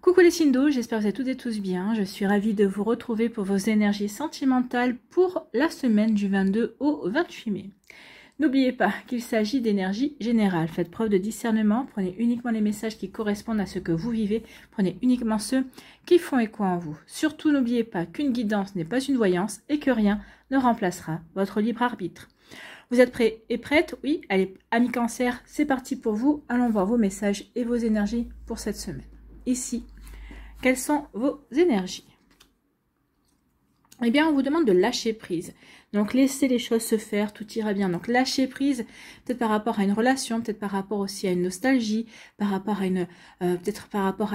Coucou les signes d'eau, j'espère que vous êtes toutes et tous bien. Je suis ravie de vous retrouver pour vos énergies sentimentales pour la semaine du 22 au 28 mai. N'oubliez pas qu'il s'agit d'énergie générale. Faites preuve de discernement, prenez uniquement les messages qui correspondent à ce que vous vivez, prenez uniquement ceux qui font écho en vous. Surtout n'oubliez pas qu'une guidance n'est pas une voyance et que rien ne remplacera votre libre arbitre. Vous êtes prêts et prêtes? Oui, allez, amis cancer, c'est parti pour vous. Allons voir vos messages et vos énergies pour cette semaine. Ici, quelles sont vos énergies? Eh bien, on vous demande de lâcher prise. Donc, laissez les choses se faire, tout ira bien. Donc, lâcher prise, peut-être par rapport à une relation, peut-être par rapport aussi à une nostalgie, par rapport à une, peut-être par rapport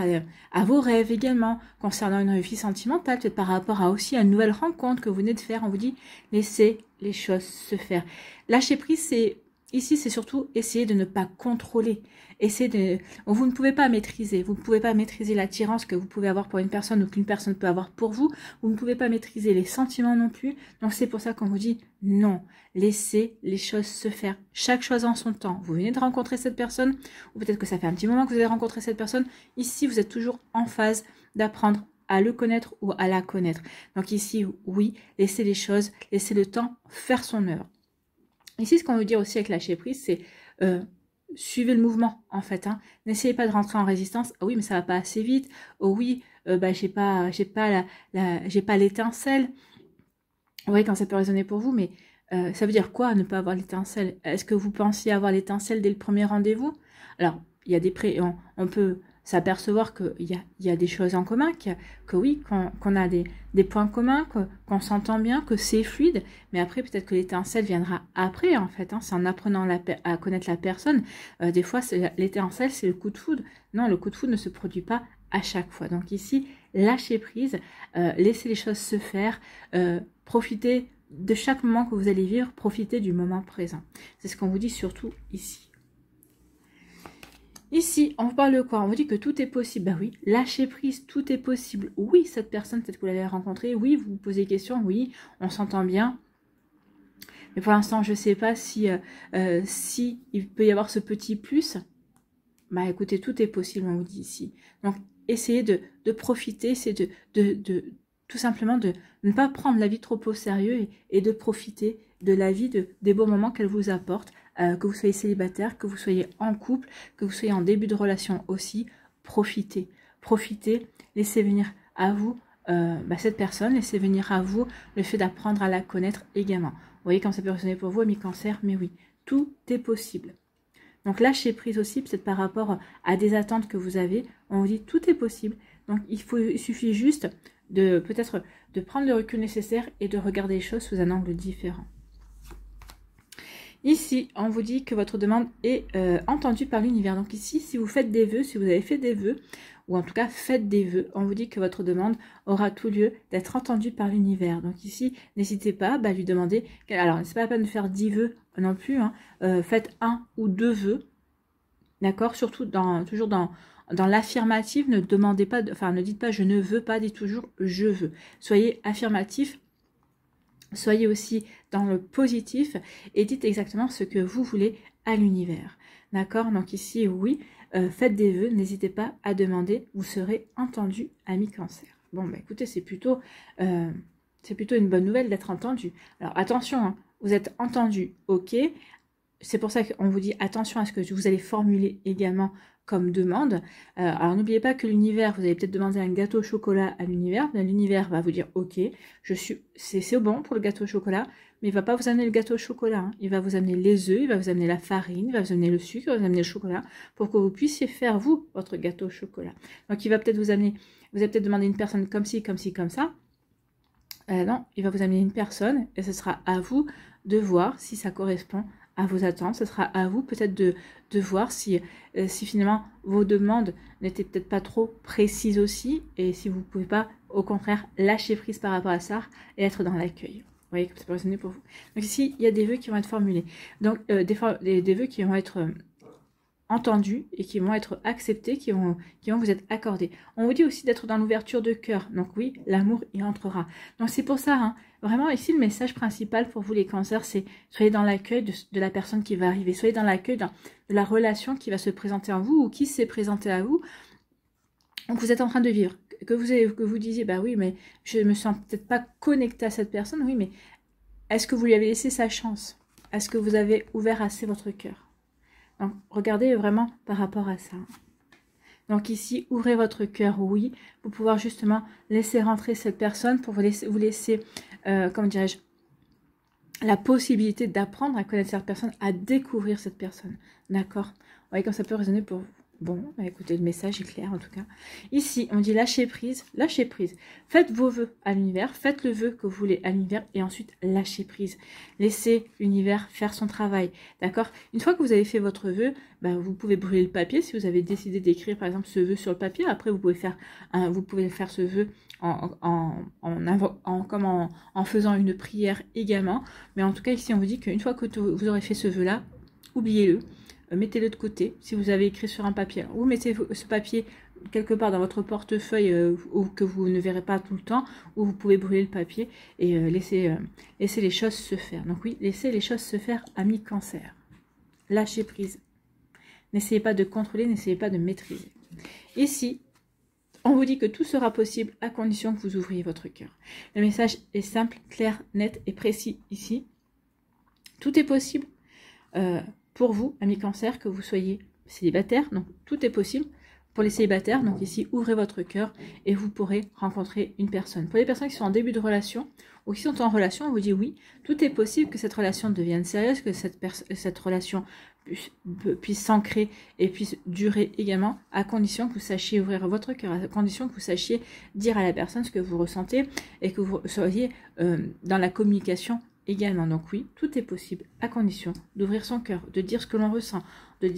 à vos rêves également, concernant une vie sentimentale, peut-être par rapport à aussi à une nouvelle rencontre que vous venez de faire. On vous dit, laissez les choses se faire. Lâcher prise, c'est... Ici, c'est surtout essayer de ne pas contrôler. Vous ne pouvez pas maîtriser. Vous ne pouvez pas maîtriser l'attirance que vous pouvez avoir pour une personne ou qu'une personne peut avoir pour vous. Vous ne pouvez pas maîtriser les sentiments non plus. Donc, c'est pour ça qu'on vous dit non. Laissez les choses se faire. Chaque chose en son temps. Vous venez de rencontrer cette personne ou peut-être que ça fait un petit moment que vous avez rencontré cette personne. Ici, vous êtes toujours en phase d'apprendre à le connaître ou à la connaître. Donc ici, oui, laissez les choses, laissez le temps faire son œuvre. Ici, ce qu'on veut dire aussi avec lâcher prise, c'est suivez le mouvement, en fait. Hein. N'essayez pas de rentrer en résistance. Oh oui, mais ça va pas assez vite. Oh oui, j'ai pas l'étincelle. Vous voyez quand ça peut résonner pour vous, mais ça veut dire quoi ne pas avoir l'étincelle? Est-ce que vous pensiez avoir l'étincelle dès le premier rendez-vous? Alors, il y a des on peut s'apercevoir qu'il y a des choses en commun, que oui, qu'on a des points communs, qu'on s'entend bien, que c'est fluide, mais après peut-être que l'étincelle viendra après en fait, hein, c'est en apprenant à connaître la personne. Des fois l'étincelle c'est le coup de foudre, non, le coup de foudre ne se produit pas à chaque fois. Donc ici, lâchez prise, laissez les choses se faire, profitez de chaque moment que vous allez vivre, profitez du moment présent. C'est ce qu'on vous dit surtout ici. Ici, on vous parle de quoi? On vous dit que tout est possible. Ben oui, lâcher prise, tout est possible. Oui, cette personne, peut-être que vous l'avez rencontrée. Oui, vous vous posez des questions. Oui, on s'entend bien. Mais pour l'instant, je ne sais pas si il peut y avoir ce petit plus. Bah écoutez, tout est possible, on vous dit ici. Donc, essayez de profiter, c'est tout simplement de ne pas prendre la vie trop au sérieux et de profiter de la vie, des beaux moments qu'elle vous apporte. Que vous soyez célibataire, que vous soyez en couple, que vous soyez en début de relation aussi, profitez. Profitez, laissez venir à vous cette personne, laissez venir à vous le fait d'apprendre à la connaître également. Vous voyez comme ça peut résonner pour vous, amis cancer, mais oui, tout est possible. Donc lâchez prise aussi, peut-être par rapport à des attentes que vous avez, on vous dit tout est possible. Donc il suffit juste peut-être de prendre le recul nécessaire et de regarder les choses sous un angle différent. Ici, on vous dit que votre demande est entendue par l'univers. Donc ici, si vous faites des vœux, si vous avez fait des vœux, ou en tout cas faites des vœux, on vous dit que votre demande aura tout lieu d'être entendue par l'univers. Donc ici, n'hésitez pas à lui demander. Alors, c'est pas la peine de faire 10 vœux non plus. Hein. Faites 1 ou 2 vœux. D'accord? Surtout toujours dans l'affirmative, ne demandez pas, ne dites pas je ne veux pas, dites toujours je veux. Soyez affirmatif. Soyez aussi dans le positif et dites exactement ce que vous voulez à l'univers. D'accord? Donc ici, oui, faites des vœux, n'hésitez pas à demander, vous serez entendu, ami cancer. Bon, bah écoutez, c'est plutôt une bonne nouvelle d'être entendu. Alors attention, hein, vous êtes entendu, ok. C'est pour ça qu'on vous dit attention à ce que vous allez formuler également comme demande. Alors n'oubliez pas que l'univers, vous allez peut-être demander un gâteau au chocolat à l'univers. L'univers va vous dire ok, c'est bon pour le gâteau au chocolat, mais il ne va pas vous amener le gâteau au chocolat. Hein. Il va vous amener les œufs, il va vous amener la farine, il va vous amener le sucre, il va vous amener le chocolat pour que vous puissiez faire vous votre gâteau au chocolat. Donc il va peut-être vous amener, vous avez peut-être demandé une personne comme ci, comme ci, comme ça. Non, il va vous amener une personne et ce sera à vous de voir si ça correspond à vos attentes. Ce sera à vous peut-être de voir si finalement vos demandes n'étaient peut-être pas trop précises aussi et si vous ne pouvez pas au contraire lâcher prise par rapport à ça et être dans l'accueil. Vous voyez que ça peut résonner pour vous. Donc ici, il y a des vœux qui vont être formulés. Donc des vœux qui vont être entendus et qui vont être acceptés, qui vont vous être accordés. On vous dit aussi d'être dans l'ouverture de cœur. Donc oui, l'amour y entrera. Donc c'est pour ça, hein, vraiment ici le message principal pour vous les cancers, c'est soyez dans l'accueil de la personne qui va arriver. Soyez dans l'accueil de la relation qui va se présenter à vous ou qui s'est présentée à vous. Donc vous êtes en train de vivre, que vous disiez, bah oui, mais je me sens peut-être pas connecté à cette personne, oui, mais est-ce que vous lui avez laissé sa chance? Est-ce que vous avez ouvert assez votre cœur? Donc regardez vraiment par rapport à ça. Donc ici, ouvrez votre cœur, oui, pour pouvoir justement laisser rentrer cette personne, pour vous laisser comment dirais-je, la possibilité d'apprendre à connaître cette personne, à découvrir cette personne. D'accord? Vous voyez comme ça peut résonner pour vous. Bon, bah écoutez, le message est clair en tout cas. Ici, on dit lâcher prise, lâcher prise. Faites vos vœux à l'univers, faites le vœu que vous voulez à l'univers et ensuite lâchez prise. Laissez l'univers faire son travail, d'accord? Une fois que vous avez fait votre vœu, bah, vous pouvez brûler le papier si vous avez décidé d'écrire par exemple ce vœu sur le papier. Après, vous pouvez faire ce vœu en faisant une prière également. Mais en tout cas, ici, on vous dit qu'une fois que vous aurez fait ce vœu-là, oubliez-le. Mettez-le de côté. Si vous avez écrit sur un papier, vous mettez ce papier quelque part dans votre portefeuille ou que vous ne verrez pas tout le temps, ou vous pouvez brûler le papier et laisser les choses se faire. Donc oui, laissez les choses se faire, amis Cancer. Lâchez prise. N'essayez pas de contrôler, n'essayez pas de maîtriser. Ici, on vous dit que tout sera possible à condition que vous ouvriez votre cœur. Le message est simple, clair, net et précis ici. Tout est possible. Pour vous, amis Cancer, que vous soyez célibataire, donc tout est possible pour les célibataires. Donc ici, ouvrez votre cœur et vous pourrez rencontrer une personne. Pour les personnes qui sont en début de relation ou qui sont en relation, on vous dit oui, tout est possible que cette relation devienne sérieuse, que cette relation puisse s'ancrer et puisse durer également, à condition que vous sachiez ouvrir votre cœur, à condition que vous sachiez dire à la personne ce que vous ressentez et que vous soyez dans la communication également. Donc oui, tout est possible à condition d'ouvrir son cœur, de dire ce que l'on ressent, de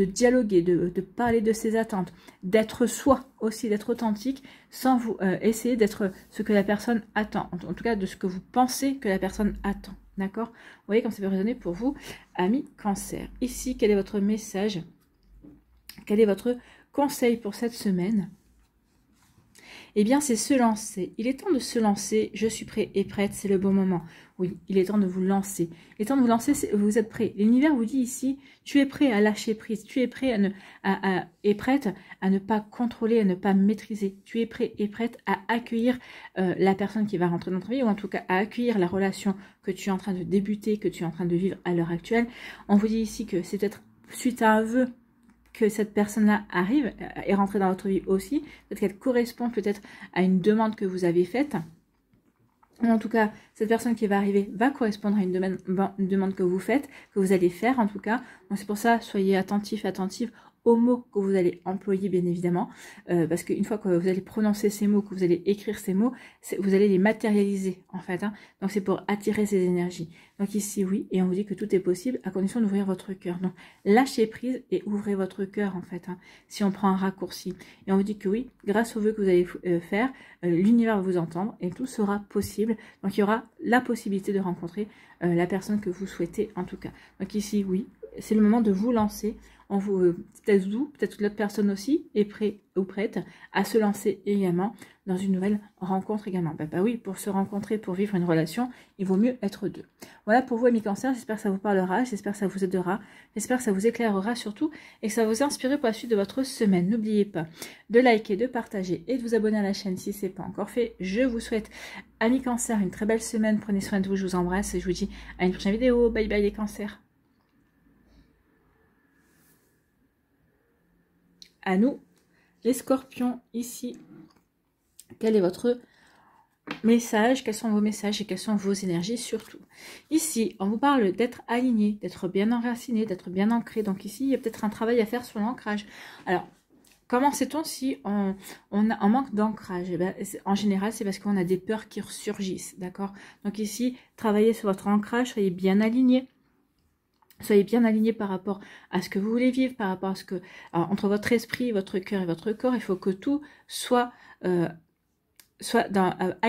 dialoguer, de parler de ses attentes, d'être soi aussi, d'être authentique, sans vous essayer d'être ce que la personne attend, en tout cas de ce que vous pensez que la personne attend. D'accord? Vous voyez comme ça peut résonner pour vous, amis Cancer. Ici, quel est votre message? Quel est votre conseil pour cette semaine? Eh bien, c'est se lancer. Il est temps de se lancer. Je suis prêt et prête. C'est le bon moment. Oui, il est temps de vous lancer. Il est temps de vous lancer. Vous êtes prêt. L'univers vous dit ici, tu es prêt à lâcher prise. Tu es prêt et prête à ne pas contrôler, à ne pas maîtriser. Tu es prêt et prête à accueillir la personne qui va rentrer dans ta vie, ou en tout cas à accueillir la relation que tu es en train de débuter, que tu es en train de vivre à l'heure actuelle. On vous dit ici que c'est peut-être suite à un vœu que cette personne-là arrive, est rentrée dans votre vie aussi, peut-être qu'elle correspond peut-être à une demande que vous avez faite, ou en tout cas, cette personne qui va arriver va correspondre à une demande que vous faites, que vous allez faire en tout cas. Donc c'est pour ça, soyez attentifs, attentives aux mots que vous allez employer, bien évidemment, parce qu'une fois que vous allez prononcer ces mots, que vous allez écrire ces mots, vous allez les matérialiser, en fait. Donc c'est pour attirer ces énergies. Donc ici, oui, et on vous dit que tout est possible à condition d'ouvrir votre cœur. Donc lâchez prise et ouvrez votre cœur, en fait, si on prend un raccourci. Et on vous dit que oui, grâce aux vœux que vous allez faire, l'univers va vous entendre et tout sera possible. Donc il y aura la possibilité de rencontrer la personne que vous souhaitez, en tout cas. Donc ici, oui, c'est le moment de vous lancer. On vous, peut-être vous, peut-être l'autre personne aussi est prêt ou prête à se lancer également dans une nouvelle rencontre également. Bah oui, pour se rencontrer, pour vivre une relation, il vaut mieux être deux. Voilà pour vous, amis Cancer, j'espère que ça vous parlera, j'espère que ça vous aidera, j'espère que ça vous éclairera surtout et que ça va vous inspirer pour la suite de votre semaine. N'oubliez pas de liker, de partager et de vous abonner à la chaîne si ce n'est pas encore fait. Je vous souhaite, amis Cancer, une très belle semaine, prenez soin de vous, je vous embrasse et je vous dis à une prochaine vidéo. Bye bye les Cancers. À nous, les Scorpions, ici, quel est votre message, quels sont vos messages et quelles sont vos énergies surtout. Ici, on vous parle d'être aligné, d'être bien enraciné, d'être bien ancré. Donc ici, il y a peut-être un travail à faire sur l'ancrage. Alors, comment sait-on si on manque d'ancrage? Eh bien, en général, c'est parce qu'on a des peurs qui ressurgissent, d'accord? Donc ici, travaillez sur votre ancrage, soyez bien aligné. Soyez bien aligné par rapport à ce que vous voulez vivre, par rapport à ce que... Alors, entre votre esprit, votre cœur et votre corps, il faut que tout aille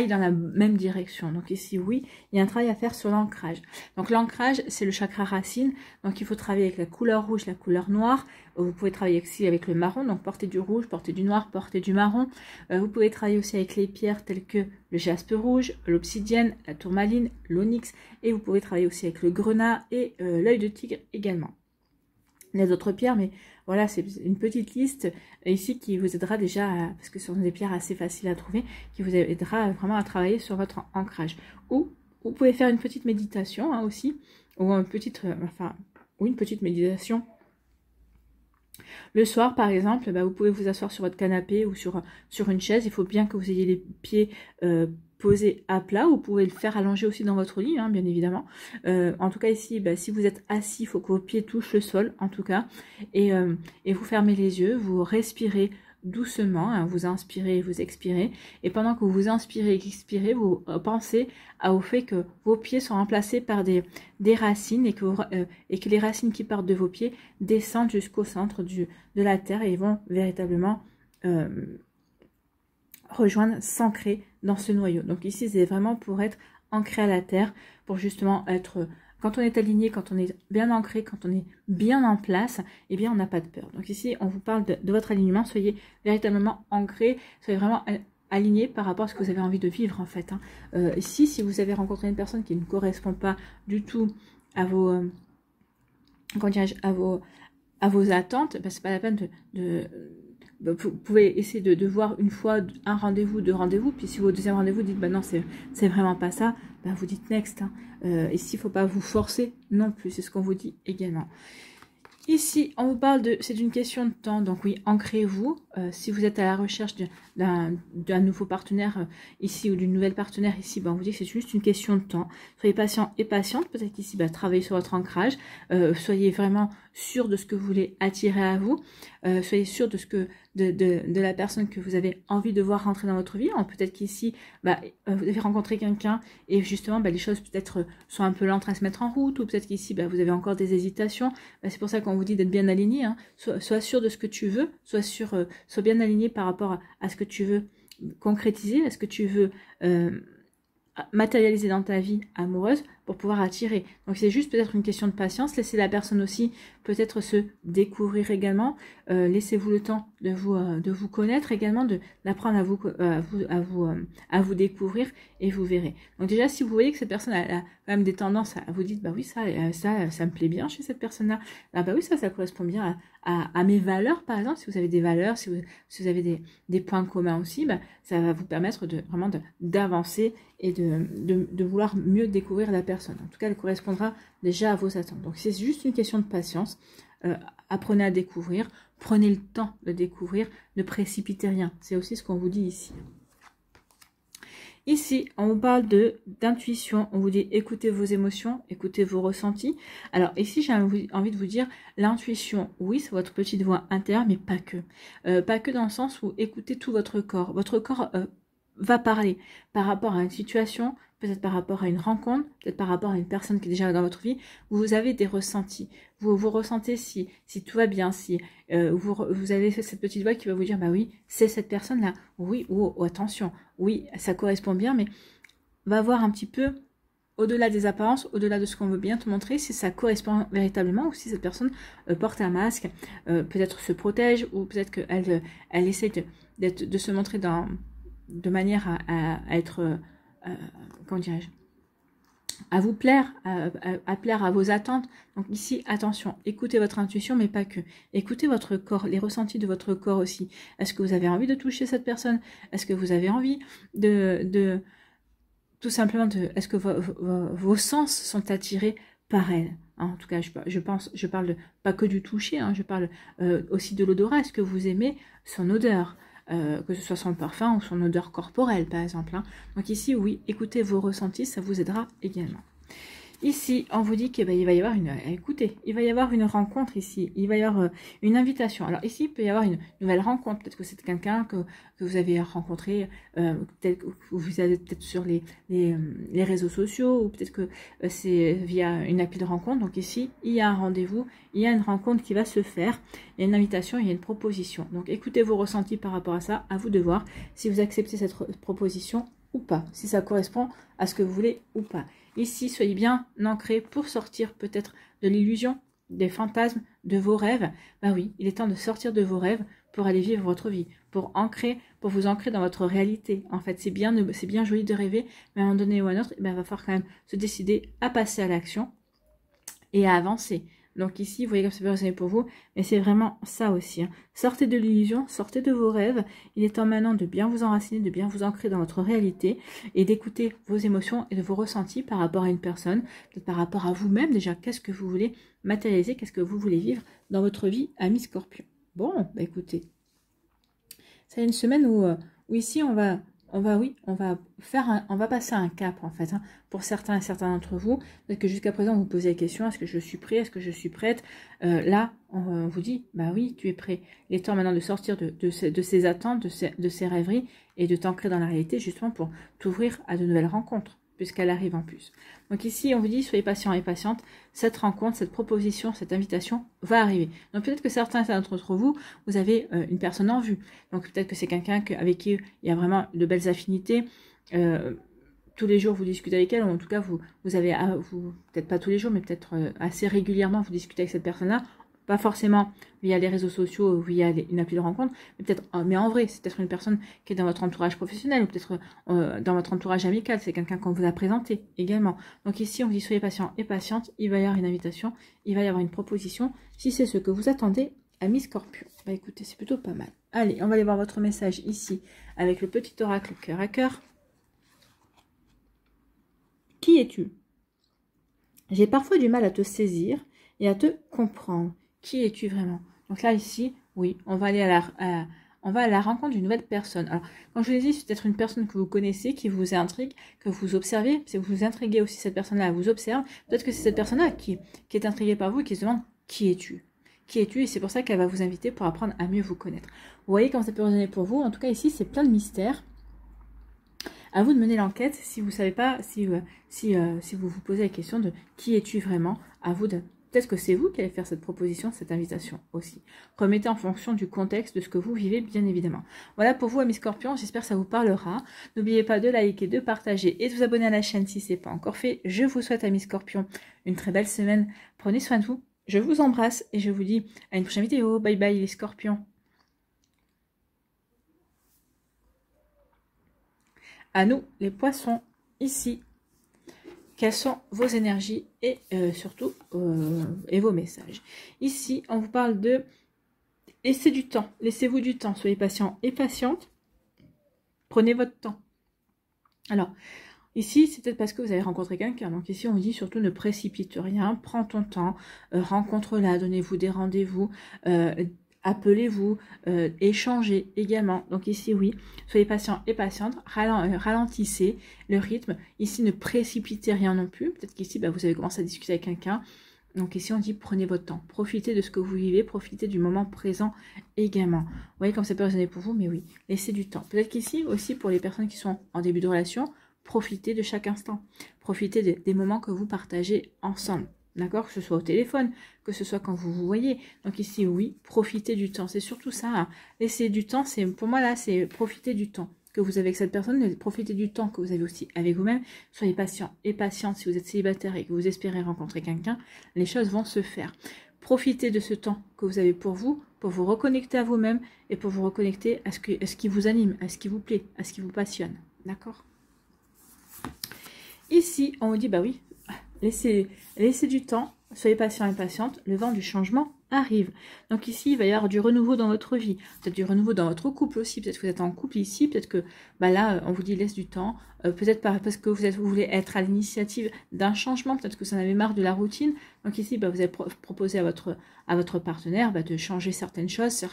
dans la même direction. Donc ici, oui, il y a un travail à faire sur l'ancrage. Donc l'ancrage, c'est le chakra racine. Donc il faut travailler avec la couleur rouge, la couleur noire. Vous pouvez travailler aussi avec le marron. Donc portez du rouge, portez du noir, portez du marron. Vous pouvez travailler aussi avec les pierres telles que le jaspe rouge, l'obsidienne, la tourmaline, l'onyx. Et vous pouvez travailler aussi avec le grenat et l'œil de tigre également. Il y a d'autres pierres, mais voilà, c'est une petite liste ici qui vous aidera déjà, parce que ce sont des pierres assez faciles à trouver, qui vous aidera vraiment à travailler sur votre ancrage. Ou vous pouvez faire une petite méditation hein, aussi, ou une petite, une petite méditation. Le soir, par exemple, vous pouvez vous asseoir sur votre canapé ou sur une chaise. Il faut bien que vous ayez les pieds posés à plat. Vous pouvez le faire allonger aussi dans votre lit, hein, bien évidemment. En tout cas, ici, si vous êtes assis, il faut que vos pieds touchent le sol, en tout cas. Et vous fermez les yeux, vous respirez doucement, hein, vous inspirez et vous expirez. Et pendant que vous inspirez et expirez, vous pensez au fait que vos pieds sont remplacés par des racines et que les racines qui partent de vos pieds descendent jusqu'au centre de la terre et vont véritablement rejoindre, s'ancrer dans ce noyau. Donc ici, c'est vraiment pour être ancré à la terre, pour justement être... Quand on est aligné, quand on est bien ancré, quand on est bien en place, eh bien, on n'a pas de peur. Donc ici, on vous parle de votre alignement. Soyez véritablement ancré, soyez vraiment aligné par rapport à ce que vous avez envie de vivre, en fait. Ici, si vous avez rencontré une personne qui ne correspond pas du tout à vos... comment dirais-je, à vos attentes, c'est pas la peine vous pouvez essayer de voir une fois un rendez-vous, deux rendez-vous, puis si au deuxième rendez-vous dites non, c'est vraiment pas ça, vous dites next. Hein. Ici, il ne faut pas vous forcer non plus, c'est ce qu'on vous dit également. Ici, on vous parle c'est une question de temps, donc oui, ancrez-vous. Si vous êtes à la recherche d'un nouveau partenaire ici ou d'une nouvelle partenaire ici, on vous dit que c'est juste une question de temps. Soyez patient et patiente, peut-être qu'ici, travaillez sur votre ancrage. Soyez vraiment sûr de ce que vous voulez attirer à vous. Soyez sûr de la personne que vous avez envie de voir rentrer dans votre vie. Peut-être qu'ici, vous avez rencontré quelqu'un et justement, les choses peut-être sont un peu lentes à se mettre en route, ou peut-être qu'ici, vous avez encore des hésitations. C'est pour ça qu'on vous dit d'être bien aligné. Hein. Sois sûr de ce que tu veux, sois bien aligné par rapport à ce que tu veux concrétiser, à ce que tu veux matérialiser dans ta vie amoureuse pour pouvoir attirer. Donc c'est juste peut-être une question de patience. Laissez la personne aussi peut-être se découvrir également. Laissez-vous le temps de vous connaître également, d'apprendre à vous découvrir, et vous verrez. Donc déjà, si vous voyez que cette personne a quand même des tendances à vous dire oui, ça me plaît bien chez cette personne-là. Oui, ça correspond bien à mes valeurs, par exemple. Si vous avez des valeurs, si vous avez des points communs aussi, ça va vous permettre vraiment d'avancer et de vouloir mieux découvrir la personne. En tout cas, elle correspondra déjà à vos attentes. Donc, c'est juste une question de patience. Apprenez à découvrir. Prenez le temps de découvrir. Ne précipitez rien. C'est aussi ce qu'on vous dit ici. Ici, on vous parle d'intuition. On vous dit écoutez vos émotions, écoutez vos ressentis. Alors ici, j'ai envie de vous dire l'intuition, oui, c'est votre petite voix intérieure, mais pas que. Pas que dans le sens où écoutez tout votre corps. Votre corps va parler par rapport à une situation, peut-être par rapport à une rencontre, peut-être par rapport à une personne qui est déjà dans votre vie. Vous avez des ressentis. Vous ressentez si tout va bien, si vous avez cette petite voix qui va vous dire oui, c'est cette personne-là. Oui, ou attention, oui, ça correspond bien, mais va voir un petit peu au-delà des apparences, au-delà de ce qu'on veut bien te montrer, si ça correspond véritablement, ou si cette personne porte un masque, peut-être se protège, ou peut-être qu'elle essaie de se montrer de manière à être, comment dirais-je, à vous plaire, à plaire à vos attentes. Donc ici, attention, écoutez votre intuition, mais pas que. Écoutez votre corps, les ressentis de votre corps aussi. Est-ce que vous avez envie de toucher cette personne? Est-ce que vous avez envie tout simplement, est-ce que vos sens sont attirés par elle? En tout cas, je parle pas que du toucher, hein, je parle aussi de l'odorat. Est-ce que vous aimez son odeur? Que ce soit son parfum ou son odeur corporelle, par exemple. Hein. Donc ici, oui, écoutez vos ressentis, ça vous aidera également. Ici, on vous dit qu'il va y avoir il va y avoir une rencontre ici. Il va y avoir une invitation. Alors ici, il peut y avoir une nouvelle rencontre. Peut-être que c'est quelqu'un que vous avez rencontré, peut-être que vous allez peut-être sur les réseaux sociaux, ou peut-être que c'est via une appli de rencontre. Donc ici, il y a un rendez-vous, il y a une rencontre qui va se faire. Il y a une invitation, il y a une proposition. Donc écoutez vos ressentis par rapport à ça. À vous de voir si vous acceptez cette proposition ou pas. Si ça correspond à ce que vous voulez ou pas. Ici, soyez bien ancrés pour sortir peut-être de l'illusion, des fantasmes, de vos rêves. Oui, il est temps de sortir de vos rêves pour aller vivre votre vie, pour vous ancrer dans votre réalité. En fait, c'est bien joli de rêver, mais à un moment donné ou à un autre, il va falloir quand même se décider à passer à l'action et à avancer. Donc ici, vous voyez comme ça peut résonner pour vous, mais c'est vraiment ça aussi. Hein. Sortez de l'illusion, sortez de vos rêves. Il est temps maintenant de bien vous enraciner, de bien vous ancrer dans votre réalité et d'écouter vos émotions et de vos ressentis par rapport à une personne, peut-être par rapport à vous-même déjà. Qu'est-ce que vous voulez matérialiser, qu'est-ce que vous voulez vivre dans votre vie, ami Scorpion. Bon, bah écoutez, c'est une semaine où ici on va passer un cap en fait, hein, pour certains et certains d'entre vous. Peut-être que jusqu'à présent vous posez la question, est-ce que je suis prêt, est-ce que je suis prête? Là, on vous dit, bah oui, tu es prêt. Il est temps maintenant de sortir de ces attentes, de ces rêveries et de t'ancrer dans la réalité justement pour t'ouvrir à de nouvelles rencontres, puisqu'elle arrive en plus. Donc ici, on vous dit, soyez patient et patiente, cette rencontre, cette proposition, cette invitation va arriver. Donc peut-être que certains d'entre vous, vous avez une personne en vue. Donc peut-être que c'est quelqu'un avec qui il y a vraiment de belles affinités. Tous les jours, vous discutez avec elle, ou en tout cas, vous avez, peut-être pas tous les jours, mais peut-être assez régulièrement, vous discutez avec cette personne-là. Pas forcément via les réseaux sociaux ou via une appli de rencontre, mais en vrai, c'est peut-être une personne qui est dans votre entourage professionnel ou peut-être dans votre entourage amical. C'est quelqu'un qu'on vous a présenté également. Donc ici, on vous dit soyez patient et patiente. Il va y avoir une invitation, il va y avoir une proposition. Si c'est ce que vous attendez, ami Scorpion. Bah écoutez, c'est plutôt pas mal. Allez, on va aller voir votre message ici avec le petit oracle cœur à cœur. Qui es-tu? J'ai parfois du mal à te saisir et à te comprendre. Qui es-tu vraiment? Donc là, ici, oui, on va aller à la rencontre d'une nouvelle personne. Alors, quand je vous ai dit, c'est peut-être une personne que vous connaissez, qui vous intrigue, que vous observez. Si vous vous intriguez aussi, cette personne-là vous observe. Peut-être que c'est cette personne-là qui est intriguée par vous et qui se demande qui es-tu? Qui es-tu? Et c'est pour ça qu'elle va vous inviter pour apprendre à mieux vous connaître. Vous voyez comment ça peut résonner pour vous. En tout cas, ici, c'est plein de mystères. À vous de mener l'enquête si vous ne savez pas, si vous vous posez la question de qui es-tu vraiment, à vous de... Peut-être que c'est vous qui allez faire cette proposition, cette invitation aussi. Remettez en fonction du contexte de ce que vous vivez, bien évidemment. Voilà pour vous, amis Scorpions, j'espère que ça vous parlera. N'oubliez pas de liker, de partager et de vous abonner à la chaîne si ce n'est pas encore fait. Je vous souhaite, amis Scorpions, une très belle semaine. Prenez soin de vous, je vous embrasse et je vous dis à une prochaine vidéo. Bye bye les Scorpions. À nous, les poissons, ici. Quelles sont vos énergies et surtout et vos messages. Ici, on vous parle de laissez du temps. Laissez-vous du temps. Soyez patient et patiente. Prenez votre temps. Alors, ici, c'est peut-être parce que vous avez rencontré quelqu'un. Donc ici, on vous dit surtout ne précipite rien. Prends ton temps. Rencontre-la. Donnez-vous des rendez-vous. Appelez-vous, échangez également. Donc ici, oui, soyez patient et patiente, ralentissez le rythme. Ici, ne précipitez rien non plus. Peut-être qu'ici, vous avez commencé à discuter avec quelqu'un. Donc ici, on dit prenez votre temps. Profitez de ce que vous vivez, profitez du moment présent également. Vous voyez comme ça peut résonner pour vous, mais oui, laissez du temps. Peut-être qu'ici, aussi, pour les personnes qui sont en début de relation, profitez de chaque instant. Profitez des moments que vous partagez ensemble. D'accord? Que ce soit au téléphone, que ce soit quand vous vous voyez. Donc ici, oui, profitez du temps. C'est surtout ça. Hein. Laisser du temps, c'est pour moi là, c'est profiter du temps que vous avez avec cette personne. Profitez du temps que vous avez aussi avec vous-même. Soyez patient et patiente si vous êtes célibataire et que vous espérez rencontrer quelqu'un. Les choses vont se faire. Profitez de ce temps que vous avez pour vous reconnecter à vous-même et pour vous reconnecter à ce qui vous anime, à ce qui vous plaît, à ce qui vous passionne. D'accord? Ici, on vous dit, bah oui, laissez du temps, soyez patient et patiente, le vent du changement arrive. Donc ici, il va y avoir du renouveau dans votre vie, peut-être du renouveau dans votre couple aussi, peut-être que vous êtes en couple ici, peut-être que là, on vous dit laisse du temps, peut-être parce que vous voulez être à l'initiative d'un changement, peut-être que vous en avez marre de la routine. Donc ici, vous allez proposer à votre partenaire de changer certaines choses,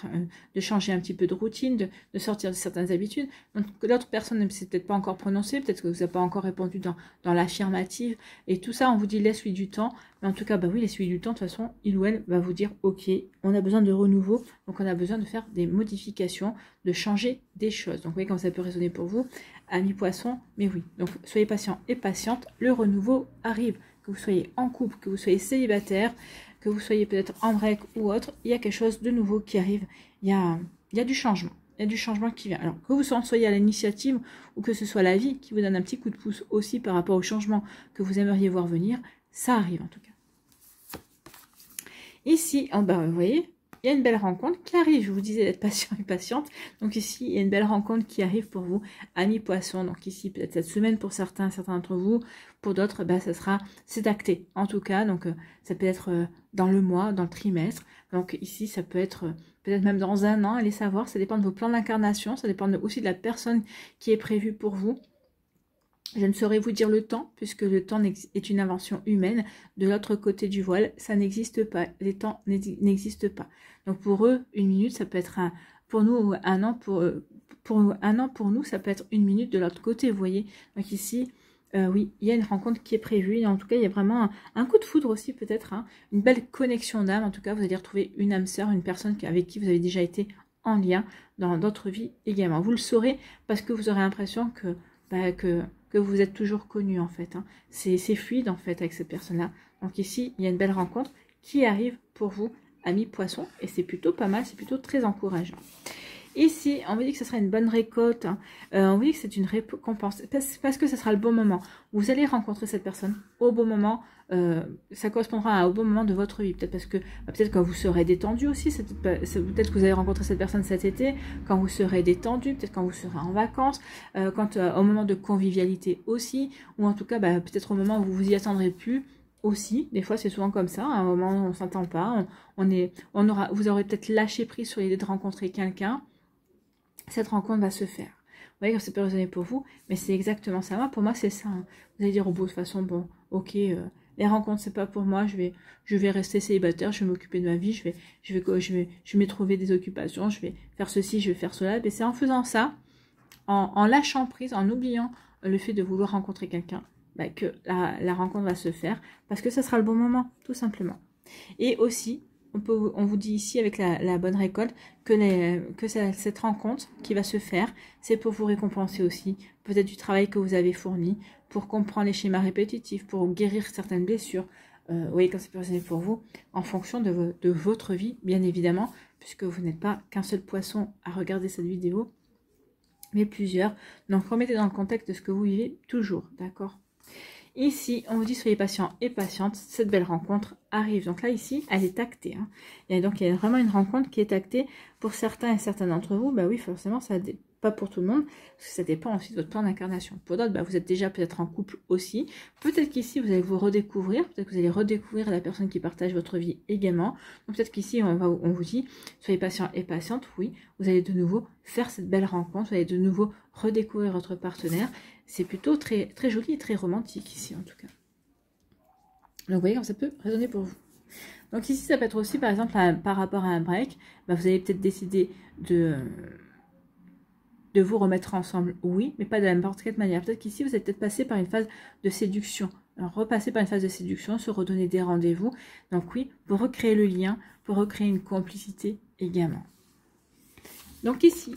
de changer un petit peu de routine, de sortir de certaines habitudes. Donc l'autre personne ne s'est peut-être pas encore prononcée, peut-être que vous n'avez pas encore répondu dans l'affirmative. Et tout ça, on vous dit laisse-lui du temps. Mais en tout cas, oui, laisse-lui du temps. De toute façon, il ou elle va vous dire ok, on a besoin de renouveau, donc on a besoin de faire des modifications, de changer des choses. Donc vous voyez comment ça peut résonner pour vous, amis poissons, mais oui. Donc soyez patient et patiente, le renouveau arrive. Que vous soyez en couple, que vous soyez célibataire, que vous soyez peut-être en break ou autre, il y a quelque chose de nouveau qui arrive. Il y a du changement. Il y a du changement qui vient. Alors, que vous soyez à l'initiative ou que ce soit la vie qui vous donne un petit coup de pouce aussi par rapport au changement que vous aimeriez voir venir, ça arrive en tout cas. Ici, en bas, vous voyez, il y a une belle rencontre qui arrive. Je vous disais d'être patient et patiente. Donc ici, il y a une belle rencontre qui arrive pour vous, amis poissons. Donc ici, peut-être cette semaine pour certains d'entre vous. Pour d'autres, ben, c'est acté. En tout cas, donc ça peut être dans le mois, dans le trimestre. Donc ici, ça peut être peut-être même dans un an. Allez savoir, ça dépend de vos plans d'incarnation. Ça dépend aussi de la personne qui est prévue pour vous. Je ne saurais vous dire le temps, puisque le temps est une invention humaine. De l'autre côté du voile, ça n'existe pas. Les temps n'existent pas. Donc pour eux, une minute, ça peut être pour nous un an. Pour un an, pour nous, ça peut être une minute de l'autre côté, vous voyez. Donc ici, oui, il y a une rencontre qui est prévue. Et en tout cas, il y a vraiment un coup de foudre aussi, peut-être. Hein, une belle connexion d'âme. En tout cas, vous allez retrouver une âme sœur, une personne avec qui vous avez déjà été en lien dans d'autres vies également. Vous le saurez parce que vous aurez l'impression que vous êtes toujours connu en fait. Hein. C'est fluide en fait avec cette personne-là. Donc ici, il y a une belle rencontre qui arrive pour vous, amis poissons, et c'est plutôt pas mal, c'est plutôt très encourageant. Ici, on vous dit que ce sera une bonne récolte, hein. On vous dit que c'est une récompense, parce que ce sera le bon moment. Vous allez rencontrer cette personne au bon moment, ça correspondra au bon moment de votre vie. Peut-être parce que, peut-être quand vous serez détendu aussi, peut-être que vous allez rencontrer cette personne cet été, quand vous serez détendu, peut-être quand vous serez en vacances, au moment de convivialité aussi, ou en tout cas, peut-être au moment où vous vous y attendrez plus, aussi, des fois c'est souvent comme ça, à un moment où on s'entend pas, vous aurez peut-être lâché prise sur l'idée de rencontrer quelqu'un. Cette rencontre va se faire. Vous voyez, ça peut résonner pour vous, mais c'est exactement ça. Moi, pour moi, c'est ça. Hein. Vous allez dire au bout de façon, bon, ok, les rencontres, c'est pas pour moi, je vais rester célibataire, je vais m'occuper de ma vie, je vais trouver des occupations, je vais faire ceci, je vais faire cela. Et c'est en faisant ça, en lâchant prise, en oubliant le fait de vouloir rencontrer quelqu'un, que la rencontre va se faire, parce que ça sera le bon moment, tout simplement. Et aussi, on vous dit ici avec la bonne récolte que cette rencontre qui va se faire, c'est pour vous récompenser aussi, peut-être du travail que vous avez fourni, pour comprendre les schémas répétitifs, pour guérir certaines blessures. Vous voyez, comme c'est personnel pour vous, en fonction de votre vie, bien évidemment, puisque vous n'êtes pas qu'un seul poisson à regarder cette vidéo, mais plusieurs. Donc remettez dans le contexte de ce que vous vivez toujours, d'accord ? Ici, on vous dit soyez patient et patiente, cette belle rencontre arrive. Donc là, ici, elle est actée. Hein. Et donc, il y a vraiment une rencontre qui est actée pour certains et certaines d'entre vous. Bah oui, forcément, ça pas pour tout le monde, parce que ça dépend aussi de votre plan d'incarnation. Pour d'autres, vous êtes déjà peut-être en couple aussi. Peut-être qu'ici, vous allez vous redécouvrir. Peut-être que vous allez redécouvrir la personne qui partage votre vie également. Donc peut-être qu'ici, on vous dit soyez patient et patiente. Oui, vous allez de nouveau faire cette belle rencontre. Vous allez de nouveau redécouvrir votre partenaire. C'est plutôt très, très joli et très romantique ici, en tout cas. Donc, vous voyez comme ça peut résonner pour vous. Donc, ici, ça peut être aussi, par exemple, par rapport à un break, vous allez peut-être décider de vous remettre ensemble, oui, mais pas de n'importe quelle manière. Peut-être qu'ici, vous allez peut-être passer par une phase de séduction. Alors, repasser par une phase de séduction, se redonner des rendez-vous. Donc, oui, pour recréer le lien, pour recréer une complicité également. Donc, ici,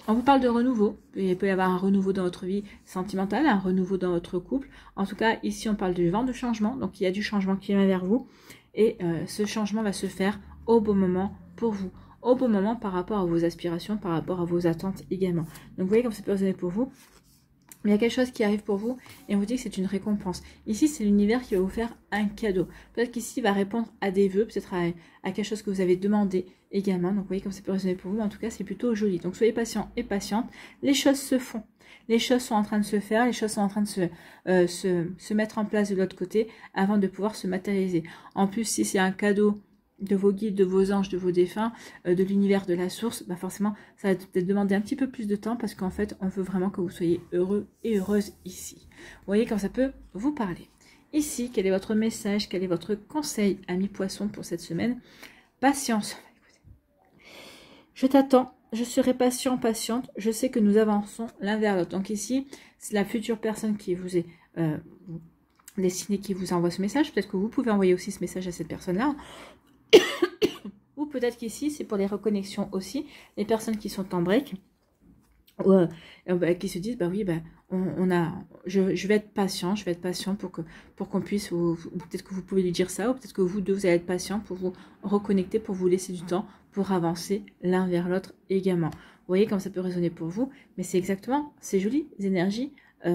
on vous parle de renouveau. Il peut y avoir un renouveau dans votre vie sentimentale, un renouveau dans votre couple. En tout cas, ici, on parle du vent de changement. Donc, il y a du changement qui vient vers vous. Et ce changement va se faire au bon moment pour vous. Au bon moment par rapport à vos aspirations, par rapport à vos attentes également. Donc, vous voyez comme ça peut résonner pour vous. Mais il y a quelque chose qui arrive pour vous et on vous dit que c'est une récompense. Ici, c'est l'univers qui va vous faire un cadeau. Peut-être qu'ici, il va répondre à des vœux, peut-être à quelque chose que vous avez demandé également. Donc, vous voyez comme ça peut résonner pour vous. Mais en tout cas, c'est plutôt joli. Donc, soyez patient et patiente. Les choses se font. Les choses sont en train de se faire. Les choses sont en train de se mettre en place de l'autre côté avant de pouvoir se matérialiser. En plus, si c'est un cadeau de vos guides, de vos anges, de vos défunts, de l'univers, de la source, forcément, ça va peut-être demander un petit peu plus de temps parce qu'en fait, on veut vraiment que vous soyez heureux et heureuse ici. Vous voyez quand ça peut vous parler. Ici, quel est votre message, quel est votre conseil, ami poisson, pour cette semaine? Patience. Je t'attends, je serai patient, patiente, je sais que nous avançons l'un vers l'autre. Donc ici, c'est la future personne qui vous est destinée, qui vous envoie ce message. Peut-être que vous pouvez envoyer aussi ce message à cette personne-là. Ou peut-être qu'ici, c'est pour les reconnexions aussi, les personnes qui sont en break, qui se disent, oui, je vais être patient pour qu'on puisse, ou peut-être que vous pouvez lui dire ça, ou peut-être que vous deux, vous allez être patient pour vous reconnecter, pour vous laisser du temps, pour avancer l'un vers l'autre également. Vous voyez comme ça peut résonner pour vous, mais c'est exactement ces jolies énergies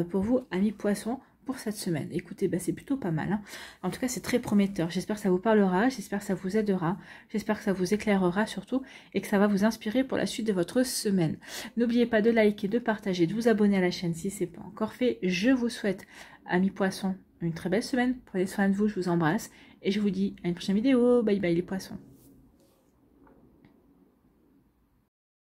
pour vous, amis poissons, pour cette semaine. Écoutez, c'est plutôt pas mal. Hein. En tout cas, c'est très prometteur. J'espère que ça vous parlera, j'espère que ça vous aidera, j'espère que ça vous éclairera surtout et que ça va vous inspirer pour la suite de votre semaine. N'oubliez pas de liker, de partager, de vous abonner à la chaîne si ce n'est pas encore fait. Je vous souhaite, amis poissons, une très belle semaine. Prenez soin de vous, je vous embrasse et je vous dis à une prochaine vidéo. Bye bye les poissons.